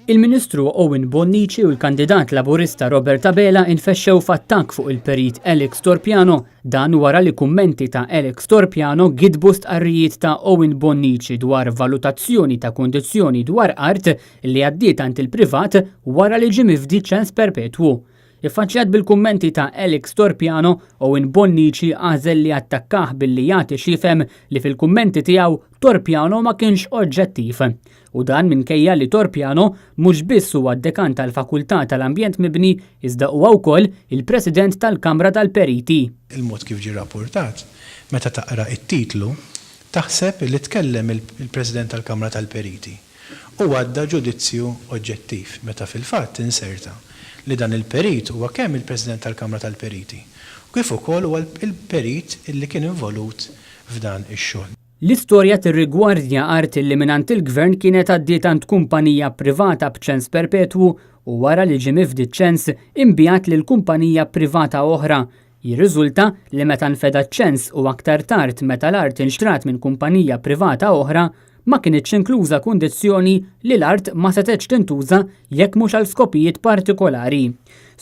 Il-Ministru Owen Bonnici u l-kandidat Laburista Robert Abela infexxew f'attakk fuq il-perit Alex Torpiano dan wara li kummenti ta' Alex Torpiano gidbu stqarrijiet ta' Owen Bonnici dwar valutazzjoni ta' kundizzjoni dwar art li għaddiet għand il-privat wara li ġie mifdi ċens perpetwu. Iffaċċjat bil-kummenti ta' Alex Torpiano, Owen Bonnici għażel li attakkah billi jagħti xifhem li fil-kummenti tiegħu Torpiano ma kienx oġġettiv. U dan minkejja li Torpiano mhux biss huwa d-dekan tal-Fakultà tal-Ambjent Mibni iżda huwa wkoll il-President tal-Kamra tal-Periti. Il-mod kif ġie rapportat, meta taqra it-titlu, taħseb li tkellem il-President tal-Kamra tal-Periti. U għadda ġudizzju oġġettiv meta fil-fatt inserta li dan il-perit huwa kemm il-President tal-Kamra tal-Periti. Kif ukoll huwa il-perit illi kien involut f'dan ix-xogħol. L-istorja tirrigwardja art li minant il-Gvern kienet għaddiet għand kumpanija privata b'ċens perpetwu u wara li ġie mifdi ċens imbjat lil kumpanija privata oħra. Jirriżulta li meta nfeda ċens u aktar tard meta l-art inxtrat minn kumpanija privata oħra ma kienitx inkluża kundizzjoni li l-art ma setgħetx tintuża jekk mhux għal skopijiet partikolari.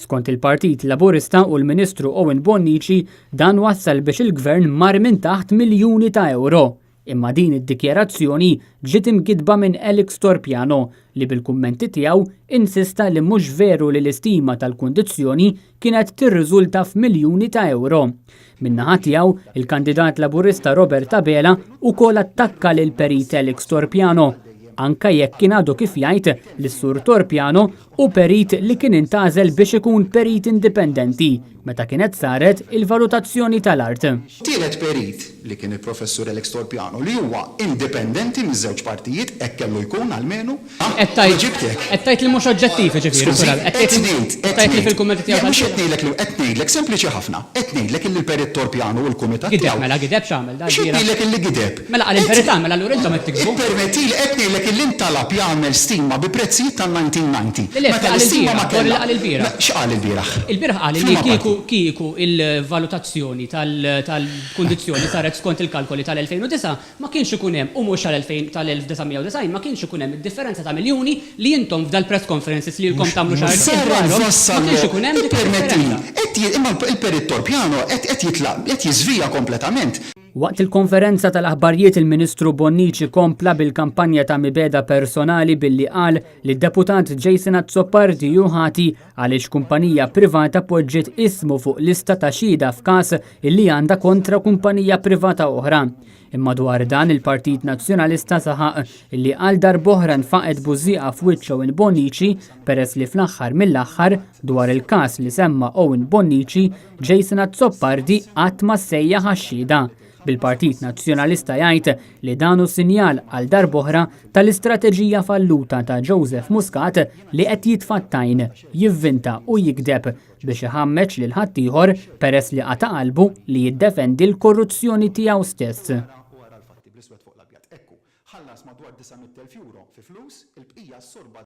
Skont il-Partit Laburista u l-Ministru Owen Bonnici dan wassal biex il-Gvern mar minn taħt miljuni ta' euro. Imma din id-dikjarazzjoni ġiet imkitba minn Alex Torpiano li bil-kummenti tiegħu insista li mhux veru li l-istima tal-kundizzjoni kienet tirriżulta f'miljuni ta' euro. Min-naħa tiegħu il-kandidat Laburista Robert Abela wkoll attakka lil perit Alex Torpiano anka jekk kien għadu kif jgħid li s-sur Torpiano u perit li kien intgħażel biex ikun perit indipendenti meta kienet saret il-valutazzjoni tal-art. Tielet perit li kien il-professur Alex Torpiano li huwa indipendenti miż-żewġ partijiet hekk kellu jkun għalmenu. Qed tgħid li mhux oġġettiv ġifieri. Qed tgħid li fil-kummenti tiegħu qed ngħidlek sempliċi ħafna. Qed ngħidlek li l-perit Torpiano u l-kumitat tiegħu. Mela gideb x'għamel dan. Ngħidlek illi gideb. Mela qal il-verità mela allura intom qed tikbu. Permettili qed ngħidlek illi intalab jagħmel stima bi prezzijiet tal-1990. Meta l-istima ma kellha. X'qal il-bieraħ? Il-bieraħ qal li kieku il-valutazzjoni tal-kundizzjoni saret skont il-kalkoli tal-2009 ma kienx ikun hemm u mhux tal-1990 ma kienx ikun hemm id-differenza ta' miljuni li intom f'dal press conferences li lkom tagħmlu xahar. Ma kienx ikun hemm dik il-differenza. Imma il-perit Torpiano qed jiżvija kompletament. Waqt il-konferenza tal-aħbarijiet il-Ministru Bonnici kompla bil-kampanja ta' mibeda personali billi qal li d-deputat Jason Azzopardi juħati għaliex kumpanija privata poġġiet ismu fuq lista ta' xhieda f'każ illi għandha kontra kumpanija privata oħra. Imma dwar dan il-Partit Nazzjonalista saħaq illi għal darb'oħra nfaqet bużieqa f'wiċċ Owen Bonnici peress li fl-aħħar mill-aħħar dwar il-każ li semma Owen Bonnici Jason Azzopardi qatt ma sejjaħ għax-xhieda. Bil-Partit Nazzjonalista jgħid li danu sinjal għal darb'oħra tal-istrateġija falluta ta' Joseph Muscat li qed jitfattajn, jivvinta u jikdeb biex iħammeġ lil ħaddieħor peress li qata' qalbu li jiddefendi l-korruzzjoni tiegħu stess. Ħallas madwar 900,000 euro fi flus, il-bqija s-sorba